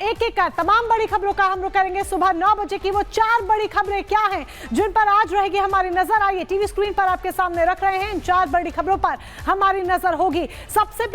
एक एक कर तमाम बड़ी खबरों का हम रुख करेंगे। सुबह 9 बजे की वो 4 बड़ी खबरें क्या हैं जिन पर आज रहेगी हमारी नजर। आइए टीवी स्क्रीन पर आपके सामने रख रहे हैं, इन 4 बड़ी खबरों पर हमारी नजर होगी। सबसे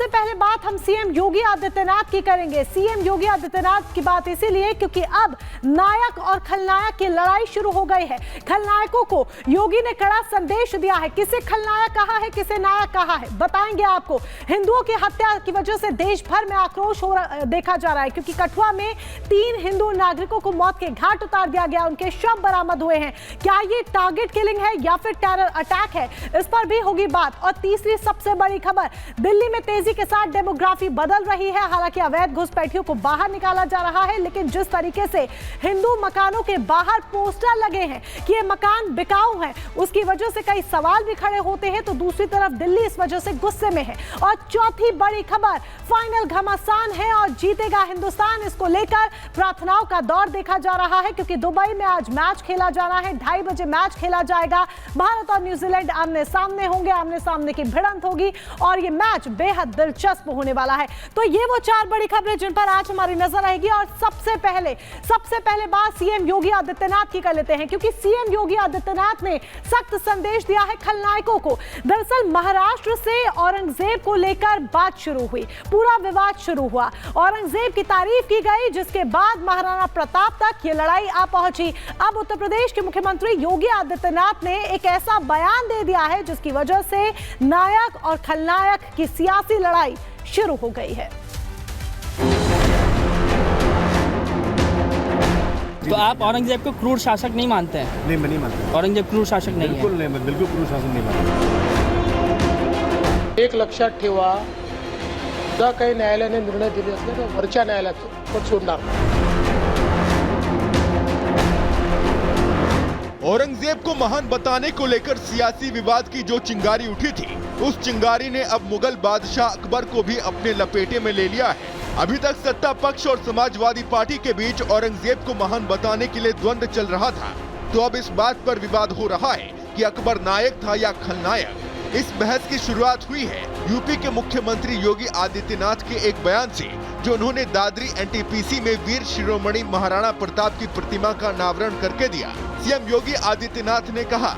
पहले बात हम सीएम योगी आदित्यनाथ की करेंगे। सीएम योगी आदित्यनाथ की बात इसीलिए क्योंकि अब नायक और खलनायक की लड़ाई शुरू हो गई है। खलनायकों को योगी ने कड़ा संदेश दिया है। किसे खलनायक कहा है, किसे नायक कहा है, बताएंगे आपको। हिंदुओं की हत्या की वजह से देश भर में आक्रोश देखा जा रहा है क्योंकि कठुआ में 3 हिंदू नागरिकों को मौत के घाट उतार दिया गया, उनके शव बरामद हुए हैं। क्या ये टारगेट किलिंग है या फिर टेरर अटैक है, इस पर भी होगी बात। और तीसरी सबसे बड़ी खबर, दिल्ली में तेजी के साथ डेमोग्राफी बदल रही है। हालांकि अवैध घुसपैठियों को बाहर निकाला जा रहा है, लेकिन जिस तरीके से हिंदू मकानों के बाहर पोस्टर लगे हैं कि ये मकान बिकाऊ है, उसकी वजह से कई सवाल भी खड़े होते हैं। तो दूसरी तरफ दिल्ली इस वजह से गुस्से में है। और चौथी बड़ी खबर, फाइनल घमासान है और जीतेगा हिंदुस्तान, इसको लेकर प्रार्थनाओं का दौर देखा जा रहा है क्योंकि दुबई में आज मैच खेला जाना है। 2:30 बजे मैच खेला जाएगा। भारत और न्यूजीलैंड आमने सामने होंगे, आमने सामने की भिड़ंत होगी और ये मैच बेहद दिलचस्प होने वाला है। तो ये वो 4 बड़ी खबरें जिन पर आज हमारी नजर रहेगी। और सबसे पहले बात सीएम योगी आदित्यनाथ की कर लेते हैं क्योंकि सीएम योगी आदित्यनाथ ने सख्त संदेश दिया है खलनायकों को। दरअसल महाराष्ट्र से औरंगजेब को लेकर बात शुरू हुई, पूरा विवाद शुरू हुआ। औरंगजेब की तारीफ की गई, जिसके बाद महाराणा प्रताप तक ये लड़ाई आ पहुंची। अब उत्तर प्रदेश के मुख्यमंत्री योगी आदित्यनाथ ने एक ऐसा बयान दे दिया है जिसकी वजह से नायक और खलनायक की सियासी लड़ाई शुरू हो गई है। तो आप औरंगजेब को क्रूर शासक नहीं मानते हैं? नहीं, मैं नहीं मानता। औरंगजेब क्रूर शासक नहीं है? बिल्कुल नहीं, मैं बिल्कुल क्रूर शासन नहीं मानता। एक लक्षात ठेवा, सुद्धा काही न्यायालयाने निर्णय दिले असले तर वरच्या न्यायालयात सोडणार नाही। औरंगजेब को महान बताने को लेकर सियासी विवाद की जो चिंगारी उठी थी, उस चिंगारी ने अब मुगल बादशाह अकबर को भी अपने लपेटे में ले लिया है। अभी तक सत्ता पक्ष और समाजवादी पार्टी के बीच औरंगजेब को महान बताने के लिए द्वंद्व चल रहा था, तो अब इस बात पर विवाद हो रहा है कि अकबर नायक था या खलनायक। इस बहस की शुरुआत हुई है यूपी के मुख्यमंत्री योगी आदित्यनाथ के एक बयान से, जो उन्होंने दादरी एनटीपीसी में वीर शिरोमणि महाराणा प्रताप की प्रतिमा का अनावरण करके दिया। सीएम योगी आदित्यनाथ ने कहा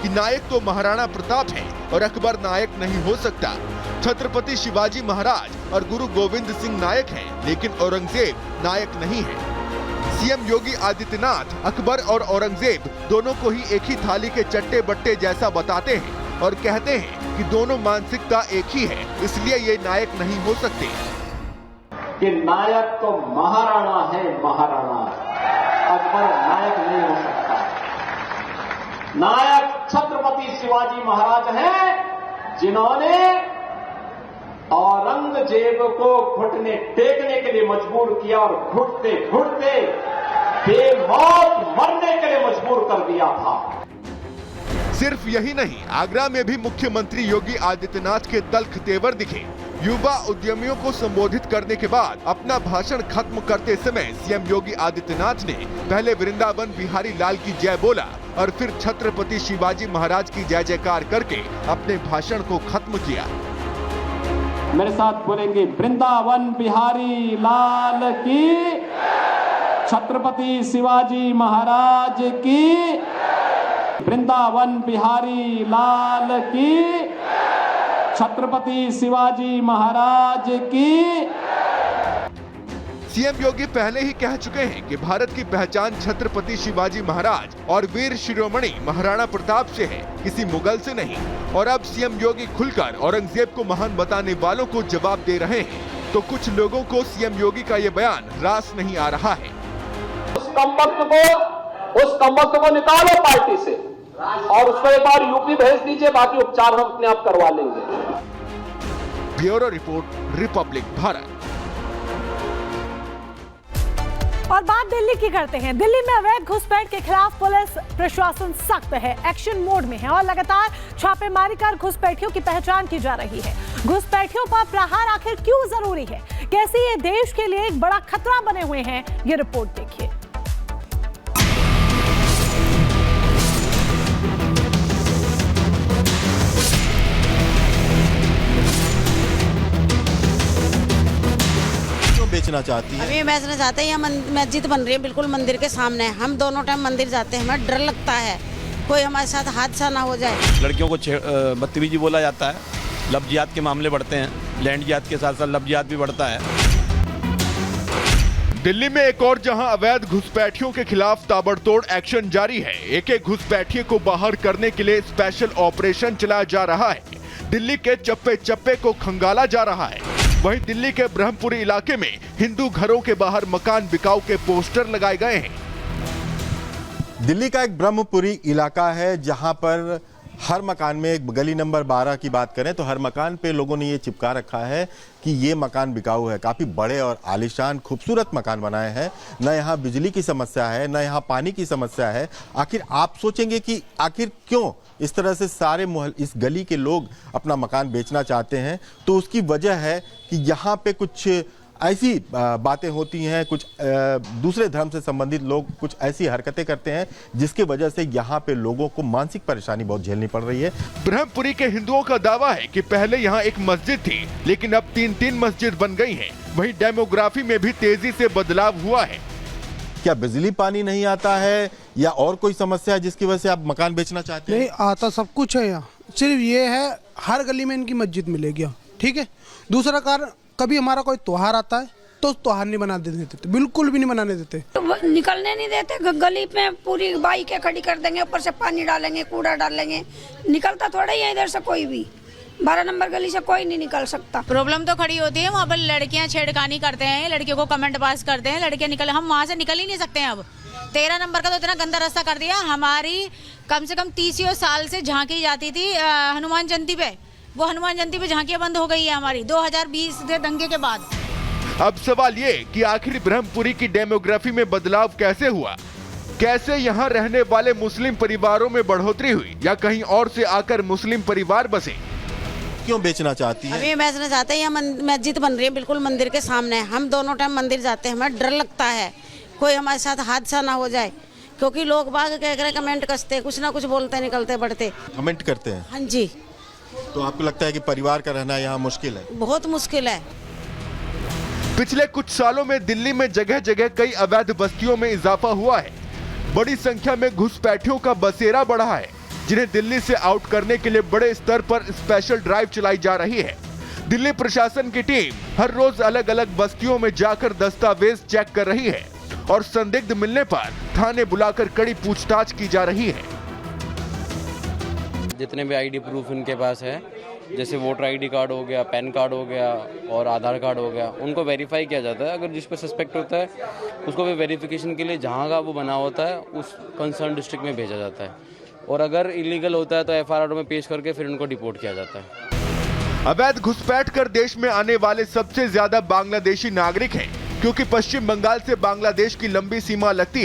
कि नायक तो महाराणा प्रताप है और अकबर नायक नहीं हो सकता। छत्रपति शिवाजी महाराज और गुरु गोविंद सिंह नायक हैं, लेकिन औरंगजेब नायक नहीं है। सीएम योगी आदित्यनाथ अकबर और औरंगजेब दोनों को ही एक ही थाली के चट्टे बट्टे जैसा बताते हैं और कहते हैं कि दोनों मानसिकता एक ही है, इसलिए ये नायक नहीं हो सकते। कि नायक तो महाराणा है, महाराणा, अकबर नायक नहीं हो सकता। नायक छत्रपति शिवाजी महाराज हैं, जिन्होंने औरंगजेब को घुटने टेकने के लिए मजबूर किया और घुटते घुटते बेमौत मरने के लिए मजबूर कर दिया था। सिर्फ यही नहीं, आगरा में भी मुख्यमंत्री योगी आदित्यनाथ के तल्ख तेवर दिखे। युवा उद्यमियों को संबोधित करने के बाद अपना भाषण खत्म करते समय सीएम योगी आदित्यनाथ ने पहले वृंदावन बिहारी लाल की जय बोला और फिर छत्रपति शिवाजी महाराज की जय जयकार करके अपने भाषण को खत्म किया। मेरे साथ बोलेंगे, वृंदावन बिहारी लाल की, छत्रपति शिवाजी महाराज की, वृंदावन बिहारी लाल की, छत्रपति शिवाजी महाराज की। सीएम योगी पहले ही कह चुके हैं कि भारत की पहचान छत्रपति शिवाजी महाराज और वीर शिरोमणि महाराणा प्रताप से है, किसी मुगल से नहीं। और अब सीएम योगी खुलकर औरंगजेब को महान बताने वालों को जवाब दे रहे हैं, तो कुछ लोगों को सीएम योगी का ये बयान रास नहीं आ रहा है। उस कमबख्त को निकालो पार्टी से और उसको एक बार यूपी भेज दीजिए, बाकी उपचार हम अपने आप करवा लेंगे। Bureau report, Republic Bharat. और बात दिल्ली की करते हैं। दिल्ली में अवैध घुसपैठ के खिलाफ पुलिस प्रशासन सख्त है, एक्शन मोड में है और लगातार छापेमारी कर घुसपैठियों की पहचान की जा रही है। घुसपैठियों पर प्रहार आखिर क्यों जरूरी है, कैसे ये देश के लिए एक बड़ा खतरा बने हुए हैं, ये रिपोर्ट देखिए। बेचना चाहती है? अभी बेचना चाहते हैं, यहाँ मस्जिद बन रही है बिल्कुल मंदिर के सामने। हम दोनों टाइम मंदिर जाते हैं, हमें डर लगता है कोई हमारे साथ हादसा ना हो जाए। लड़कियों को बदतमीजी बोला जाता है, लफ्जियात के मामले बढ़ते हैं, लैंड जिहाद के साथ साथ लफ्जियात भी बढ़ता है। दिल्ली में एक और जहां अवैध घुसपैठियों के खिलाफ ताबड़तोड़ एक्शन जारी है। एक एक घुसपैठिए को बाहर करने के लिए स्पेशल ऑपरेशन चलाया जा रहा है। दिल्ली के चप्पे चप्पे को खंगाला जा रहा है। वहीं दिल्ली के ब्रह्मपुरी इलाके में हिंदू घरों के बाहर मकान बिकाऊ के पोस्टर लगाए गए हैं। दिल्ली का एक ब्रह्मपुरी इलाका है जहां पर हर मकान में, एक गली नंबर 12 की बात करें तो हर मकान पे लोगों ने ये चिपका रखा है कि ये मकान बिकाऊ है। काफ़ी बड़े और आलीशान खूबसूरत मकान बनाए हैं। न यहाँ बिजली की समस्या है, न यहाँ पानी की समस्या है। आखिर आप सोचेंगे कि आखिर क्यों इस तरह से सारे इस गली के लोग अपना मकान बेचना चाहते हैं, तो उसकी वजह है कि यहाँ पे कुछ ऐसी बातें होती हैं, कुछ दूसरे धर्म से संबंधित लोग कुछ ऐसी हरकतें करते हैं जिसकी वजह से यहाँ पे लोगों को मानसिक परेशानी बहुत झेलनी पड़ रही है। ब्रह्मपुरी के हिंदुओं का दावा है कि पहले यहाँ एक मस्जिद थी, लेकिन अब 3 मस्जिद बन गई हैं। वहीं डेमोग्राफी में भी तेजी से बदलाव हुआ है। क्या बिजली पानी नहीं आता है या और कोई समस्या है जिसकी वजह से आप मकान बेचना चाहते हैं? नहीं आता, सब कुछ है यहाँ। सिर्फ ये है हर गली में इनकी मस्जिद मिलेगी, ठीक है। दूसरा कारण, कभी हमारा कोई त्योहार आता है तो त्योहार नहीं बनाने देते, बिल्कुल भी नहीं बनाने देते। तो निकलने नहीं देते, गली में पूरी बाइकें खड़ी कर देंगे, ऊपर से पानी डालेंगे, कूड़ा डालेंगे। निकलता थोड़ा ही है इधर से कोई भी। 12 नंबर गली से कोई नहीं निकल सकता। प्रॉब्लम तो खड़ी होती है, वहाँ पर लड़कियाँ छेड़खानी करते हैं, लड़कियों को कमेंट पास करते हैं, लड़कियाँ निकल, हम वहाँ से निकल ही नहीं सकते हैं। अब 13 नंबर का तो इतना गंदा रास्ता कर दिया। हमारी कम से कम 30 साल से झांकी जाती थी हनुमान जयंती पे, वो हनुमान जयंती पे झांकियां बंद हो गई है हमारी 2020 के दंगे के बाद। अब सवाल ये कि आखिर ब्रह्मपुरी की डेमोग्राफी में बदलाव कैसे हुआ? कैसे यहाँ रहने वाले मुस्लिम परिवारों में बढ़ोतरी हुई या कहीं और से आकर मुस्लिम परिवार बसे? क्यों बेचना चाहती है? अभी बेचना चाहते हैं, यहाँ मस्जिद बन रही है बिल्कुल मंदिर के सामने। हम दोनों टाइम मंदिर जाते हैं, हमें डर लगता है कोई हमारे साथ हादसा ना हो जाए, क्योंकि लोग बाग कह कमेंट कसते, कुछ ना कुछ बोलते निकलते बढ़ते कमेंट करते हैं। हाँ जी। तो आपको लगता है कि परिवार का रहना यहाँ मुश्किल है? बहुत मुश्किल है। पिछले कुछ सालों में दिल्ली में जगह जगह कई अवैध बस्तियों में इजाफा हुआ है। बड़ी संख्या में घुसपैठियों का बसेरा बढ़ा है, जिन्हें दिल्ली से आउट करने के लिए बड़े स्तर पर स्पेशल ड्राइव चलाई जा रही है। दिल्ली प्रशासन की टीम हर रोज अलग अलग बस्तियों में जाकर दस्तावेज चेक कर रही है और संदिग्ध मिलने पर थाने बुलाकर कड़ी पूछताछ की जा रही है। जितने भी आईडी प्रूफ इनके पास है, जैसे वोटर आईडी कार्ड हो गया, पैन कार्ड हो गया और आधार कार्ड हो गया, उनको वेरीफाई किया जाता है। अगर जिस पे सस्पेक्ट होता है उसको भी वेरिफिकेशन के लिए जहाँ का वो बना होता है उस कंसर्न डिस्ट्रिक्ट में भेजा जाता है, और अगर इलीगल होता है तो एफआईआर में पेश करके फिर उनको डिपोर्ट किया जाता है। अवैध घुसपैठ कर देश में आने वाले सबसे ज्यादा बांग्लादेशी नागरिक हैं, क्योंकि पश्चिम बंगाल से बांग्लादेश की लंबी सीमा लगती है।